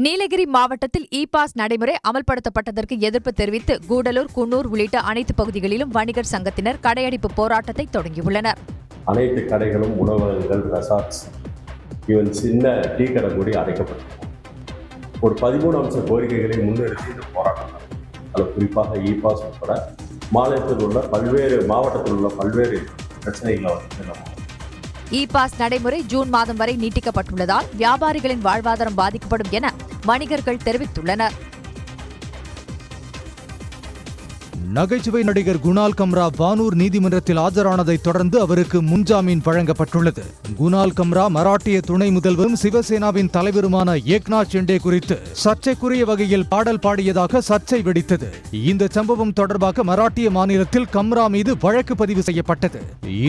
நீலகிரி மாவட்டத்தில் இ-பாஸ் நடைமுறை அமல்படுத்தப்பட்டதற்கு எதிர்ப்பு தெரிவித்து கூடலூர், குன்னூர் உள்ளிட்ட அனைத்து பகுதிகளிலும் வணிகர் சங்கத்தினர் கடையடைப்பு போராட்டத்தை தொடங்கியுள்ளனர். அனைத்து கடைகளும், உணவகங்கள், ரெசார்ட்ஸ், ஈவன் சின்ன டீ கடை கூடி அடைக்கப்பட்டது. ஒரு 13 அம்ச கோரிக்கைகளை முன்னிறுத்தி இந்த போராட்டம். அதில் குறிப்பாக இ-பாஸ் உட்பட மாவட்டத்தில் உள்ள பல்வேறு பிரச்சனைகளை நம்ம இ-பாஸ் நடைமுறை ஜூன் மாதம் வரை நீட்டிக்கப்பட்டுள்ளதால் வியாபாரிகளின் வாழ்வாதாரம் பாதிக்கப்படும் என வணிகர்கள் தெரிவித்துள்ளனர். நகைச்சுவை நடிகர் குணால் கம்ரா வானூர் நீதிமன்றத்தில் ஆஜரானதை தொடர்ந்து அவருக்கு முன்ஜாமீன் வழங்கப்பட்டுள்ளது. குணால் கம்ரா மராட்டிய துணை முதல்வரும் சிவசேனாவின் தலைவருமான ஏக்நாத் ஷிண்டே குறித்து சர்ச்சைக்குரிய வகையில் பாடல் பாடியதாக சர்ச்சை வெடித்தது. இந்த சம்பவம் தொடர்பாக மராட்டிய மாநிலத்தில் கம்ரா மீது வழக்கு பதிவு செய்யப்பட்டது.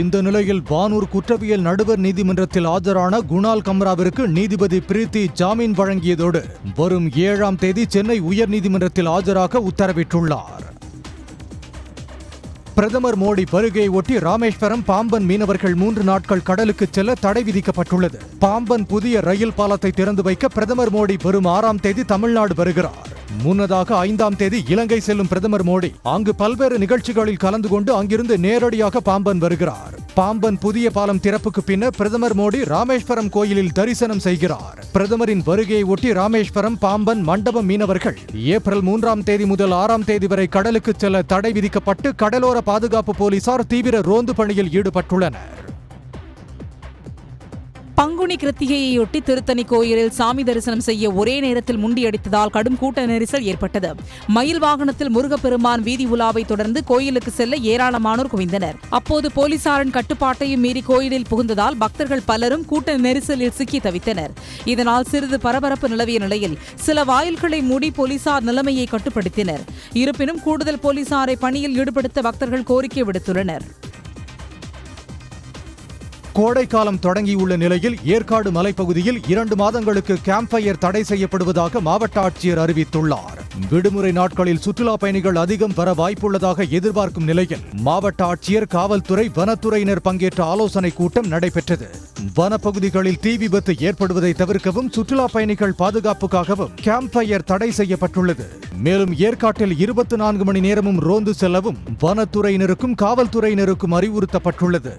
இந்த நிலையில் வானூர் குற்றவியல் நடுவர் நீதிமன்றத்தில் ஆஜரான குணால் கம்ராவிற்கு நீதிபதி பிரீத்தி ஜாமீன் வழங்கியதோடு வரும் 7ஆம் தேதி சென்னை உயர்நீதிமன்றத்தில் ஆஜராக உத்தரவிட்டுள்ளார். பிரதமர் மோடி வருகையை ஒட்டி ராமேஸ்வரம், பாம்பன் மீனவர்கள் 3 நாட்கள் கடலுக்கு செல்ல தடை விதிக்கப்பட்டுள்ளது. பாம்பன் புதிய ரயில் பாலத்தை திறந்து வைக்க பிரதமர் மோடி வரும் 6ஆம் தேதி தமிழ்நாடு வருகிறார். முன்னதாக 5ஆம் தேதி இலங்கை செல்லும் பிரதமர் மோடி அங்கு பல்வேறு நிகழ்ச்சிகளில் கலந்து கொண்டு அங்கிருந்து நேரடியாக பாம்பன் வருகிறார். பாம்பன் புதிய பாலம் திறப்புக்கு பின்னர் பிரதமர் மோடி ராமேஸ்வரம் கோயிலில் தரிசனம் செய்கிறார். பிரதமரின் வருகையை ஒட்டி ராமேஸ்வரம், பாம்பன், மண்டபம் மீனவர்கள் ஏப்ரல் 3ஆம் தேதி முதல் 6ஆம் தேதி வரை கடலுக்கு செல்ல தடை விதிக்கப்பட்டு கடலோர பாதுகாப்பு போலீசார் தீவிர ரோந்து பணியில் ஈடுபட்டுள்ளனர். பங்குனி கிருத்திகையையொட்டி திருத்தணி கோயிலில் சாமி தரிசனம் செய்ய ஒரே நேரத்தில் முண்டியடித்ததால் கடும் கூட்ட நெரிசல் ஏற்பட்டது. மயில் வாகனத்தில் முருகப்பெருமான் வீதி உலாவை தொடர்ந்து கோயிலுக்கு செல்ல ஏராளமானோர் குவிந்தனர். அப்போது போலீசாரின் கட்டுப்பாட்டையும் மீறி கோயிலில் புகுந்ததால் பக்தர்கள் பலரும் கூட்ட நெரிசலில் சிக்கி தவித்தனர். இதனால் சிறிது பரபரப்பு நிலவிய நிலையில் சில வாயில்களை மூடி போலீசார் நிலைமையை கட்டுப்படுத்தினர். இருப்பினும் கூடுதல் போலீசாரை பணியில் ஈடுபடுத்த பக்தர்கள் கோரிக்கை விடுத்துள்ளனர். கோடைக்காலம் தொடங்கியுள்ள நிலையில் ஏற்காடு மலைப்பகுதியில் 2 மாதங்களுக்கு கேம்ப் ஃபயர் தடை செய்யப்படுவதாக மாவட்ட ஆட்சியர் அறிவித்துள்ளார். விடுமுறை நாட்களில் சுற்றுலா பயணிகள் அதிகம் வர வாய்ப்புள்ளதாக எதிர்பார்க்கும் நிலையில் மாவட்ட ஆட்சியர், காவல்துறை, வனத்துறையினர் பங்கேற்ற ஆலோசனை கூட்டம் நடைபெற்றது. வனப்பகுதிகளில் தீ விபத்து ஏற்படுவதை தவிர்க்கவும் சுற்றுலா பயணிகள் பாதுகாப்புக்காகவும் கேம்ப் ஃபயர் தடை செய்யப்பட்டுள்ளது. மேலும் ஏற்காட்டில் 24 மணி நேரமும் ரோந்து செல்லவும் வனத்துறையினருக்கும் காவல்துறையினருக்கும் அறிவுறுத்தப்பட்டுள்ளது.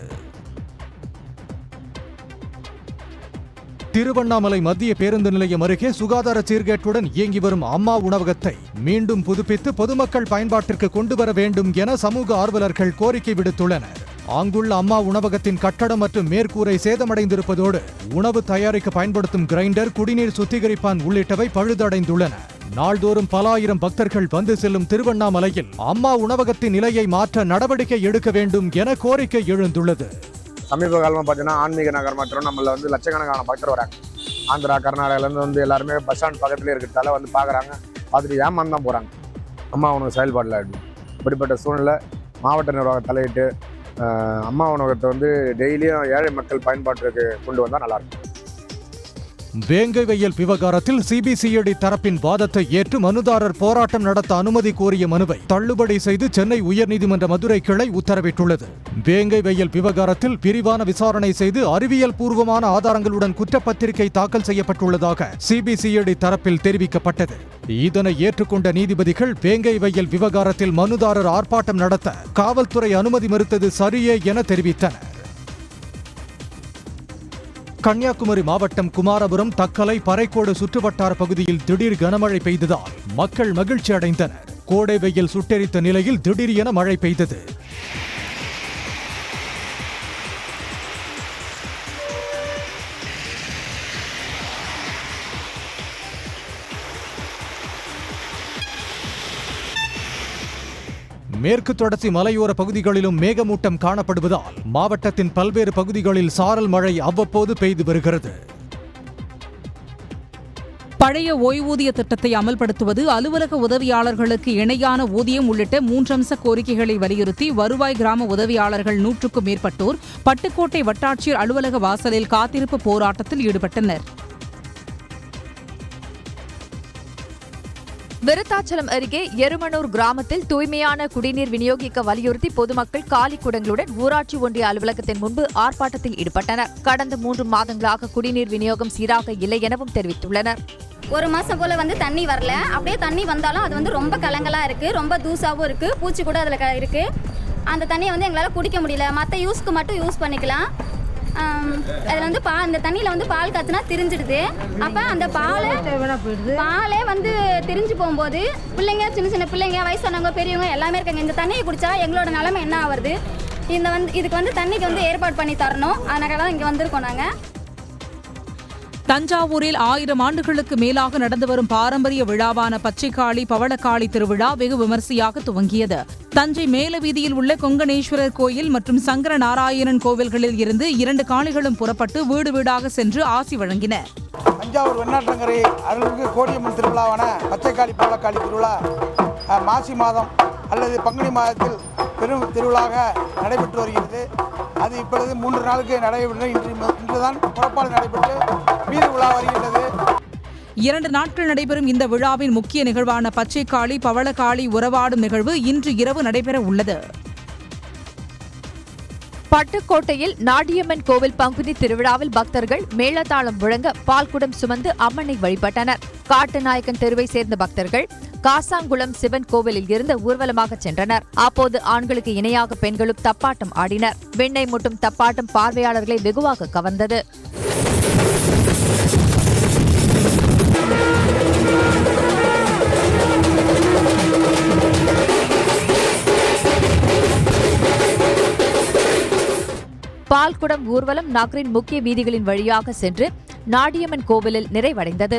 திருவண்ணாமலை மத்திய பேருந்து நிலையம் அருகே சுகாதார சீர்கேட்டுடன் இயங்கி வரும் அம்மா உணவகத்தை மீண்டும் புதுப்பித்து பொதுமக்கள் பயன்பாட்டிற்கு கொண்டு வர வேண்டும் என சமூக ஆர்வலர்கள் கோரிக்கை விடுத்துள்ளனர். அங்குள்ள அம்மா உணவகத்தின் கட்டடம் மற்றும் மேற்கூரை சேதமடைந்திருப்பதோடு உணவு தயாரிக்க பயன்படுத்தும் கிரைண்டர், குடிநீர் சுத்திகரிப்பான் உள்ளிட்டவை பழுதடைந்துள்ளன. நாள்தோறும் பல ஆயிரம் பக்தர்கள் வந்து செல்லும் திருவண்ணாமலையில் அம்மா உணவகத்தின் நிலையை மாற்ற நடவடிக்கை எடுக்க வேண்டும் என கோரிக்கை எழுந்துள்ளது. சமீப காலமாக பார்த்தீங்கன்னா ஆன்மீக நகர் மற்றும் நம்மள லட்சக்கணக்கான பக்தர் வராங்க. ஆந்திரா, கர்நாடகாலேருந்து எல்லாருமே பஸ் ஸ்டாண்ட் பக்கத்துலேயே இருக்கிறதால பார்க்குறாங்க, பார்த்துட்டு ஏமாந்து தான் போகிறாங்க. அம்மா உணவு செயல்பாட்டில் இப்படிப்பட்ட சூழ்நிலை மாவட்ட நிர்வாகம் தலையிட்டு அம்மா உணவகத்தை டெய்லியும் ஏழை மக்கள் பயன்பாட்டிற்கு கொண்டு வந்தால் நல்லாயிருக்கும். வேங்கை வயல் விவகாரத்தில் சிபிசிஐடி தரப்பின் வாதத்தை ஏற்று மனுதாரர் போராட்டம் நடத்த அனுமதி கோரிய மனுவை தள்ளுபடி செய்து சென்னை உயர்நீதிமன்ற மதுரை கிளை உத்தரவிட்டுள்ளது. வேங்கை வயல் விவகாரத்தில் விரிவான விசாரணை செய்து அறிவியல் பூர்வமான ஆதாரங்களுடன் குற்றப்பத்திரிகை தாக்கல் செய்யப்பட்டுள்ளதாக சிபிசிஐடி தரப்பில் தெரிவிக்கப்பட்டது. இதனை ஏற்றுக்கொண்ட நீதிபதிகள் வேங்கை வயல் விவகாரத்தில் மனுதாரர் ஆர்ப்பாட்டம் நடத்த காவல்துறை அனுமதி மறுத்தது சரியே என தெரிவித்தனர். கன்னியாகுமரி மாவட்டம் குமாரபுரம், தக்கலை, பறைக்கோடு சுற்றுவட்டார பகுதியில் திடீர் கனமழை பெய்ததால் மக்கள் மகிழ்ச்சி அடைந்தனர். கோடை வெயில் சுட்டெரித்த நிலையில் திடீர் என மழை பெய்தது. மேற்கு தொடர்ச்சி மலையோர பகுதிகளிலும் மேகமூட்டம் காணப்படுவதால் மாவட்டத்தின் பல்வேறு பகுதிகளில் சாரல் மழை அவ்வப்போது பெய்து வருகிறது. பழைய ஓய்வூதிய திட்டத்தை அமல்படுத்துவது, அலுவலக உதவியாளர்களுக்கு இணையான ஊதியம் உள்ளிட்ட 3 அம்ச கோரிக்கைகளை வலியுறுத்தி வருவாய் கிராம உதவியாளர்கள் 100க்கும் மேற்பட்டோர் பட்டுக்கோட்டை வட்டாட்சியர் அலுவலக வாசலில் காத்திருப்பு போராட்டத்தில் ஈடுபட்டனர். விருத்தாச்சலம் அருகே எருமனூர் கிராமத்தில் தூய்மையான குடிநீர் விநியோகிக்க வலியுறுத்தி பொதுமக்கள் காலி குடங்களுடன் ஊராட்சி ஒன்றிய அலுவலகத்தின் முன்பு ஆர்ப்பாட்டத்தில் ஈடுபட்டனர். கடந்த 3 மாதங்களாக குடிநீர் விநியோகம் சீராக இல்லை எனவும் தெரிவித்துள்ளனர். 1 மாதம் போல் வந்து தண்ணி வரல. அப்படியே தண்ணி வந்தாலும் அது வந்து ரொம்ப கலங்கலாக இருக்குது, ரொம்ப தூசாகவும் இருக்குது, பூச்சி கூட அதில் இருக்குது. அந்த தண்ணியை வந்து எங்களால் குடிக்க முடியல. மற்ற யூஸ்க்கு மட்டும் யூஸ் பண்ணிக்கலாம். அதில் வந்து அந்த தண்ணியில் வந்து பால் காய்ச்சினா திரிஞ்சிடுது. அப்போ அந்த பாலே வந்து திரிஞ்சு போகும்போது பிள்ளைங்க, சின்ன சின்ன பிள்ளைங்க, வயசானவங்க, பெரியவங்க எல்லாமே இருக்காங்க. இந்த தண்ணியை குடித்தா எங்களோட நிலைமை என்ன ஆகுது? இதுக்கு வந்து தண்ணிக்கு வந்து ஏற்பாடு பண்ணி தரணும். அதனால தான் இங்கே வந்திருக்கோம் நாங்கள். தஞ்சாவூரில் 1000 ஆண்டுகளுக்கு மேலாக நடந்து வரும் பாரம்பரிய விழாவான பச்சைக்காளி பவளக்காளி திருவிழா வெகு விமரிசையாக துவங்கியது. தஞ்சை மேலவீதியில் உள்ள கொங்கணேஸ்வரர் கோயில் மற்றும் சங்கர நாராயணன் கோவில்களில் இருந்து 2 காளிகளும் புறப்பட்டு வீடு வீடாக சென்று ஆசி வழங்கின. தஞ்சாவூர் வெண்ணாற்றங்கரை அருள்மிகு கோடியம்மன் திருவிழாவான பச்சைக்காளி பவளக்காளி திருவிழா மாசி மாதம் அல்லது பங்குனி மாதத்தில் பெரும் திருவிழாக நடைபெற்று வருகிறது. அது இப்பொழுது 3 நாளுக்கு நடைபெற்று இன்றுதான் புறப்பாடு நடைபெற்று வீதி உலா வருகின்றது. 2 நாட்கள் நடைபெறும் இந்த விழாவின் முக்கிய நிகழ்வான பச்சைக்காளி பவளக்காளி உறவாடும் நிகழ்வு இன்று இரவு நடைபெற உள்ளது. பட்டுக்கோட்டையில் நாடியம்மன் கோவில் பங்குனி திருவிழாவில் பக்தர்கள் மேளதாளம் முழங்க பால்குடம் சுமந்து அம்மனை வழிபட்டனர். காட்டுநாயக்கன் தெருவை சேர்ந்த பக்தர்கள் காசாங்குளம் சிவன் கோவிலில் இருந்து ஊர்வலமாக சென்றனர். அப்போது ஆண்களுக்கு இணையாக பெண்களும் தப்பாட்டம் ஆடினர். வெண்ணெய் முட்டும் தப்பாட்டம் பார்வையாளர்களை வெகுவாக கவர்ந்தது. பால்குடம் ஊர்வலம் நகரின் முக்கிய வீதிகளின் வழியாக சென்று நாடியம்மன் கோவிலில் நிறைவடைந்தது.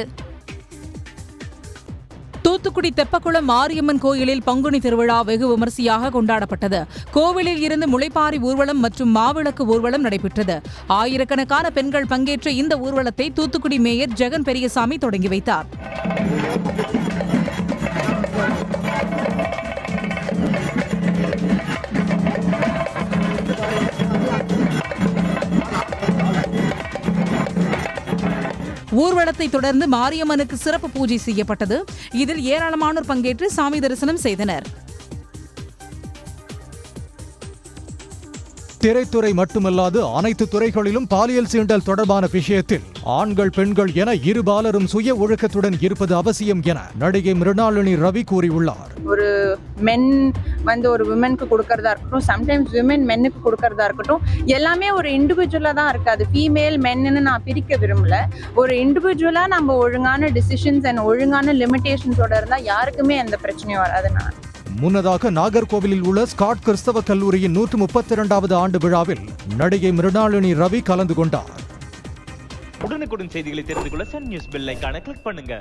தூத்துக்குடி தெப்பக்குளம் மாரியம்மன் கோயிலில் பங்குனி திருவிழா வெகு விமரிசையாக கொண்டாடப்பட்டது. கோவிலில் இருந்து முளைப்பாரி ஊர்வலம் மற்றும் மாவிளக்கு ஊர்வலம் நடைபெற்றது. ஆயிரக்கணக்கான பெண்கள் பங்கேற்ற இந்த ஊர்வலத்தை தூத்துக்குடி மேயர் ஜெகன் பெரியசாமி தொடங்கி வைத்தார். ஊர்வலத்தை தொடர்ந்து மாரியம்மனுக்கு சிறப்பு பூஜை செய்யப்பட்டது. இதில் ஏராளமானோர் பங்கேற்று சாமி தரிசனம் செய்தனர். திரைத்துறை மட்டுமல்லாது அனைத்து துறைகளிலும் பாலியல் சீண்டல் தொடர்பான விஷயத்தில் ஆண்கள் பெண்கள் என இருபாலரும் சுய ஒழுக்கத்துடன் இருப்பது அவசியம் என நடிகை மிருணாளினி ரவி கூறியுள்ளார். ஒரு மென் வந்து ஒரு விமனுக்கு கொடுக்கறதா இருக்கட்டும், சம்டைம்ஸ் விமன் மென்னுக்கு கொடுக்கறதா இருக்கட்டும், எல்லாமே ஒரு இண்டிவிஜுவலா தான் இருக்கு. அது ஃபீமேல் மென்னு நான் பிரிக்க விரும்பல. ஒரு இண்டிவிஜுவலா நம்ம ஒழுங்கான டிசிஷன்ஸ் அண்ட் ஒழுங்கான லிமிடேஷன்ஸோட இருந்தா யாருக்குமே எந்த பிரச்சனையும் வராது. முன்னதாக நாகர்கோவிலில் உள்ள ஸ்காட் கிறிஸ்தவ கல்லூரியின் 132வது ஆண்டு விழாவில் நடிகை மிருணாளினி ரவி கலந்து கொண்டார். உடனுக்குடன் செய்திகளை தெரிந்து கொள்ள சன் நியூஸ் பெல் ஐகானை கிளிக் பண்ணுங்க.